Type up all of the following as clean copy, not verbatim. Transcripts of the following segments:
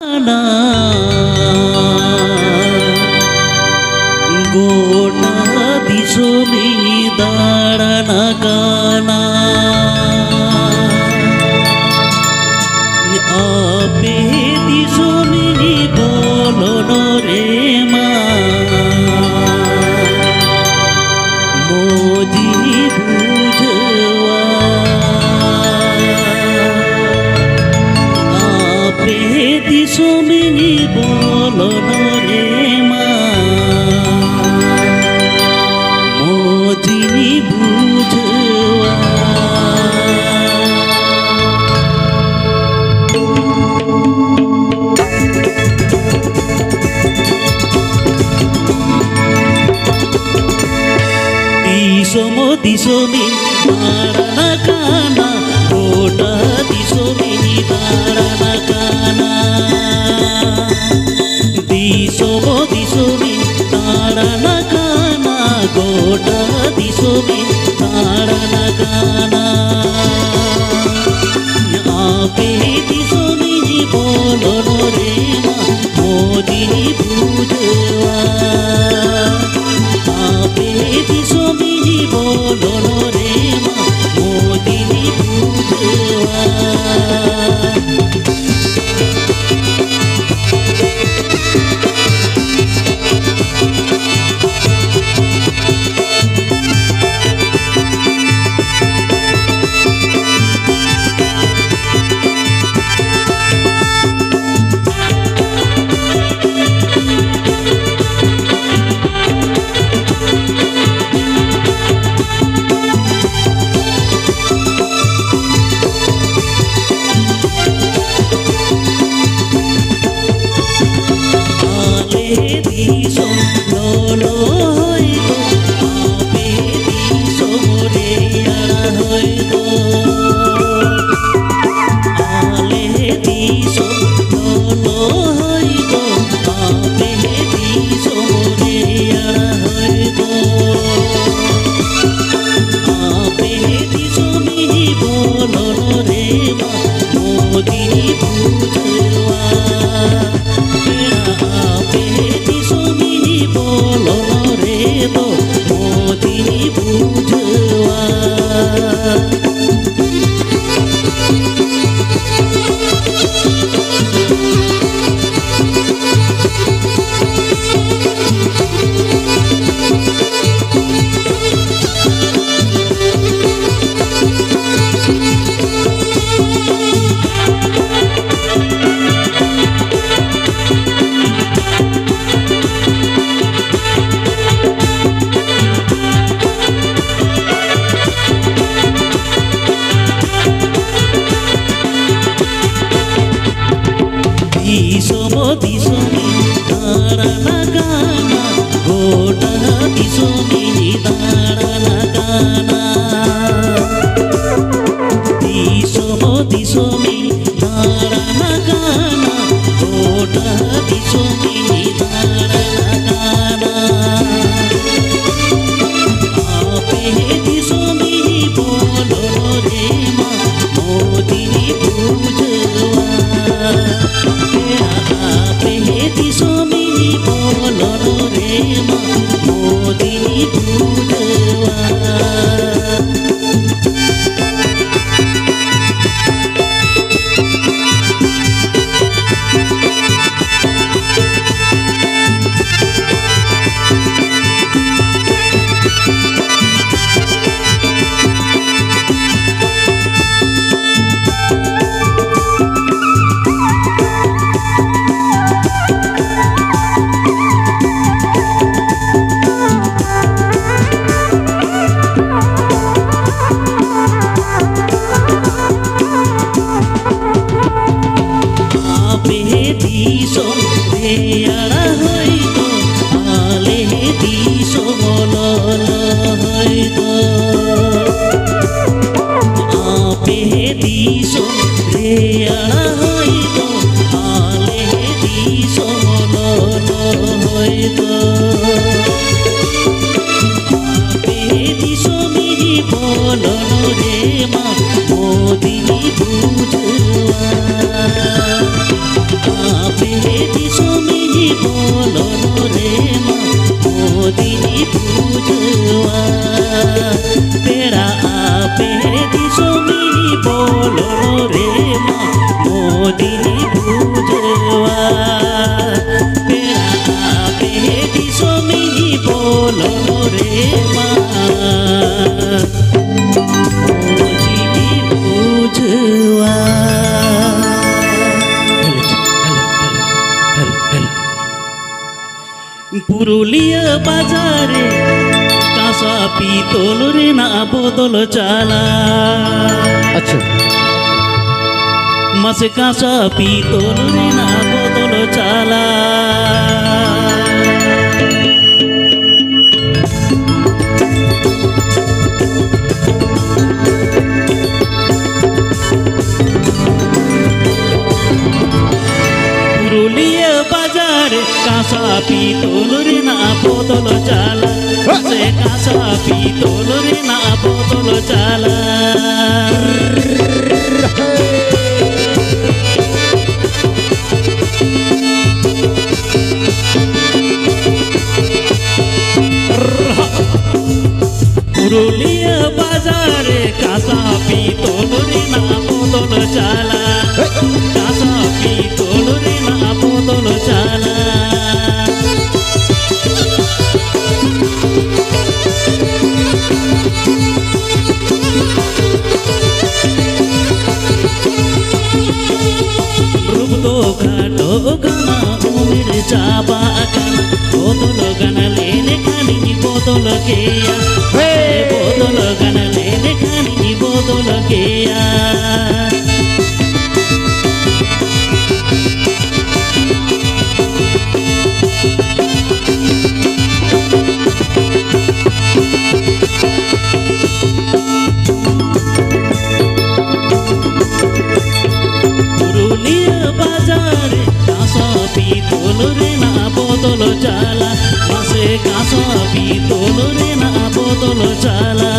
ना गोटा दिसो में दाड़ना गाना आपे दिसो में बोलो नो रे मोजी बुझवा आपे दिसो में बोलो नो रे मोजी बुझवा दिसो में दाड़ना गाना गोटा दिसो में दाड़ना गाना दिसो में दाड़ना गाना गोटा दिसो में दाड़ना गाना आपे दिसो में बोलो नो रे मोदी बुझवा आपे दिसो बोलो नो रे मोदी बुझवा दिसो में दाड़ना गाना गोटा दिसो में दाड़ना गाना दिसो में दाड़ना गाना गोटा दिसो में दाड़ना गाना आपे दिसो में बोलो रे मोदी बुझवा दिसो में बोलो नो रे मोदी बुझवा दिसोमिनी बोलन रे मा मोदिनी पूजवा तेरा आपे दिसोमिनी बोलन रे मा मोदिनी पूजवा तेरा आपे दिसोमिनी बोलन रे मा मोदिनी पूजवा पुरुलिया बाजारे कासा पितल रे ना बोतल चाला अच्छा मासे कासा पितल रे ना बोतल चाला पुरुलिया बाजारे कासा पितल रे ना बोतल चाला से कासा पितल रे ना बोतल चाला पुरुलिया बाजारे कासा पितल रे ना बोतल चाला कासा पितल रे ना बोतल चाला उमिर चाबा बोतल गन लेने खानी बोतल केया बोतल गन लेने खानी बोतल केया पुरुलिया बाजारे कासा पितल रे ना बोतल चाला मासे कासा पितल रे ना बोतल चाला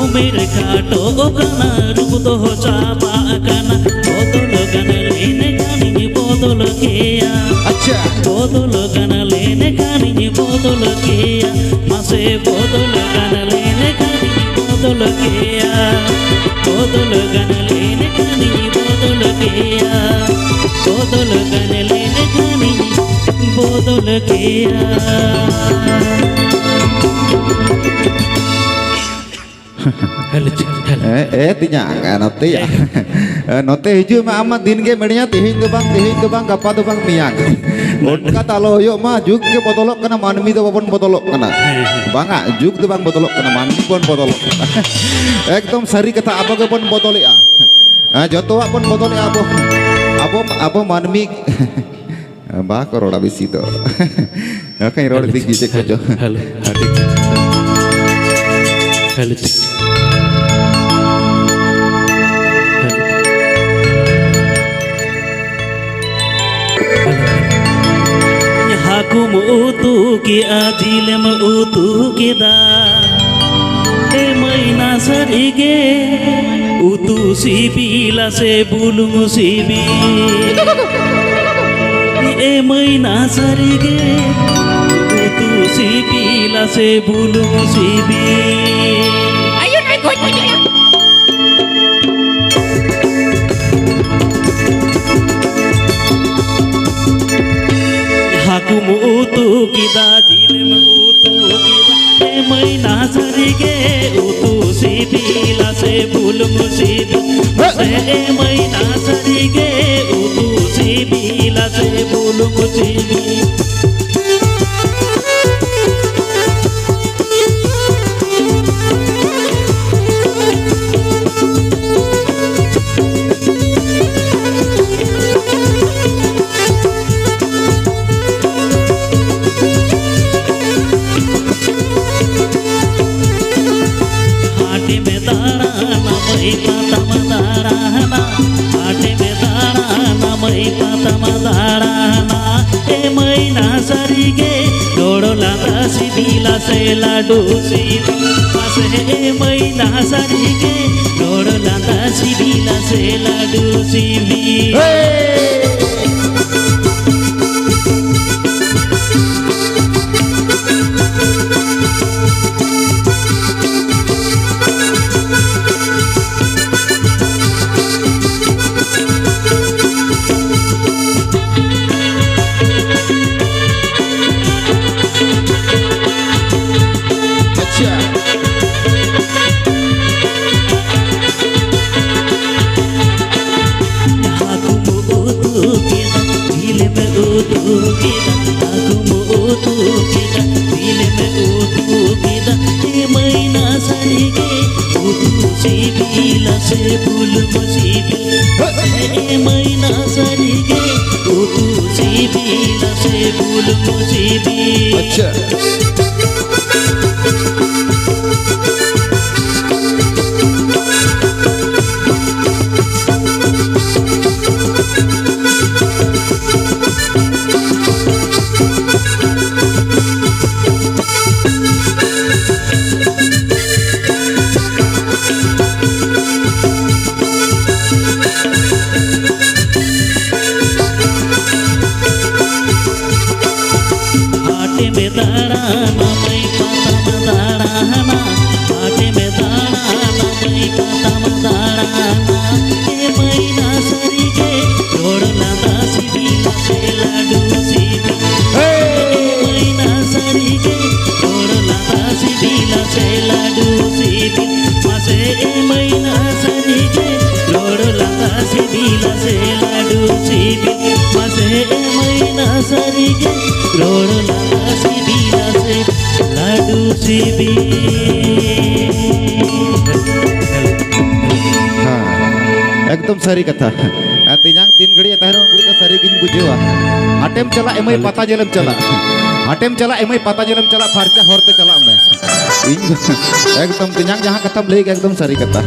उमेर काटो गना रूप तो चापा गना बोतल गन लेने खानी बोतल केया अच्छा बोतल गन लेने खानी बोतल केया मासे बोतल गन लेने खानी बोतल केया बोतल गन लेने खानी बोतल केया बोतल गन लेने खानी बोतल केया tinya nanti ya nanti hijau mah amat din ke medinya tihin tu bang gapa tu bang miang kata lo yuk mah juk ke botolok kena manmi tu pun botolok kena bang juk tu bang botolok kena manmi pun botolok ekdom sari kata apa ke pun botolok joto pun botolok apa manmi bah koro habis itu kayak roda tinggi cek aja halo Hakum utu ki adilem utu kida maina sarige utu sibila se bulung sibi maina sarige utu sibila se bulung sibi ayun ay goy Hakum utu kida dilem utu kida maina sarige utu sibila se bulung sibi maina sarige utu sibila se bulung sibi से लाडू सिबी मासे मैना सारिगे road लांदा सिबिला से लाडू सिबी से फूल मसीबी मैना सरिगे तू सीबीला से फूल मसीबी अच्छा सरिगे रोड लांदा सिबिला से लाडू सिबी हाँ एकदम सारी कथा तिजांग 3 घड़ी ताहरो घड़ी तो सारी गिन बुझेवा हाटेम चला एमई पता जेलम चला हाटेम चला एमई पता जेलम चला फारचा होरते चला मैं एकदम तिजांग जहां कथम ले एकदम सारी कथा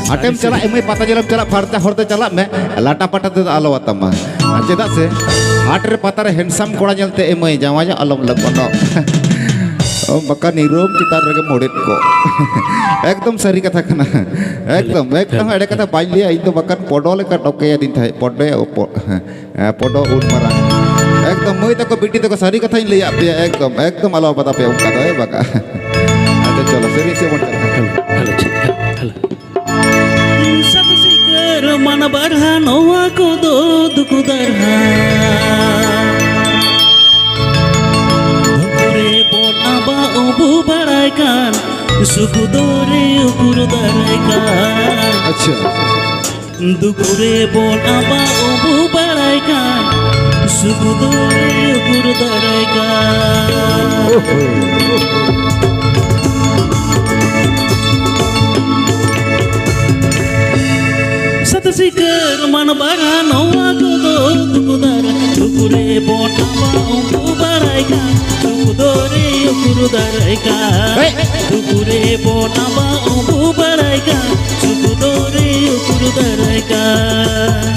हाटेम चला एमई पता जेलम चला फारचा होरते चला मैं लाटा पाटा ते आलो वातमा चेदा से हाट रे पता रे हैंडसम कोड़ा जलते एमई जावा जा अलम लगनो बका निरोम चितार रगे मोडेट को एकदम सारी कथा कना एकदम एडे कथा बाज लिया इन तो बकन पोडो लेका टोके दिन थाय पोडो उन मारा एकदम मई तको बिटी तको सारी कथा इन लिया पे एकदम आलो पता पे उनका तो है बका अच्छा चलो सीरियस से बोल सब सिकर मन बढ़ा नोआ को दो दुख दरहा उबु बड़ाइकान सुकुदोरे उकुर दराइकान अच्छा दुकुरे बोल आबा उबु बड़ाइकान सुकुदोरे उकुर दराइकान सत सिकर मन बड़ा नौआ को दो दुकुदर दुकुरे बोल आबा उबु बड़ाइकान सुकुदोरे उकुर दराइकान दुकुरे बोल आबा उबु बड़ाइकान सुकुदोरे उकुर दराइकान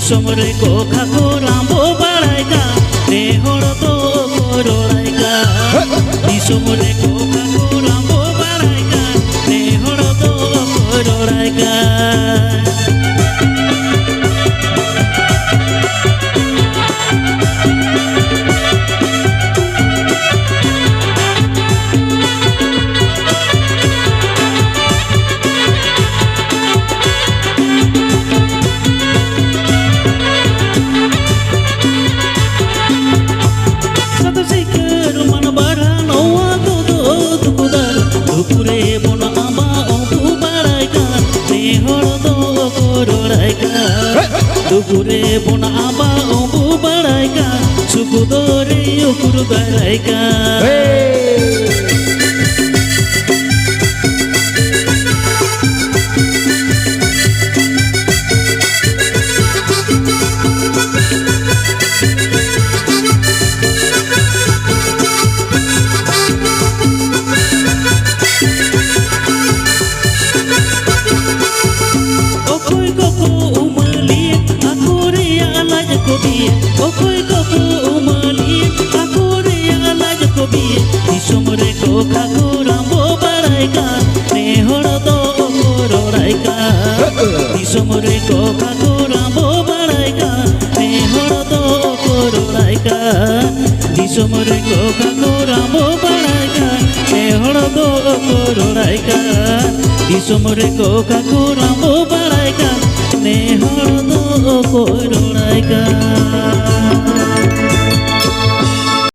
somre ko khakora bo baraika ne horo to kororaika di somre ko khakora bo baraika ne horo to kororaika Dukure bona aba ombu baraika sukudore ukur daraika दिसुम रे को खाको रामबो बड़ाई कान ने हड़ दो को रोड़ाई कान दिसुम रे को खाको रामबो बड़ाई कान ने हड़ दो को रोड़ाई कान दिसुम रे को खाको रामबो बड़ाई कान ने हड़ दो को रोड़ाई कान दिसुम रे को खाको रामबो बड़ाई कान ने हड़ दो को रोड़ाई कान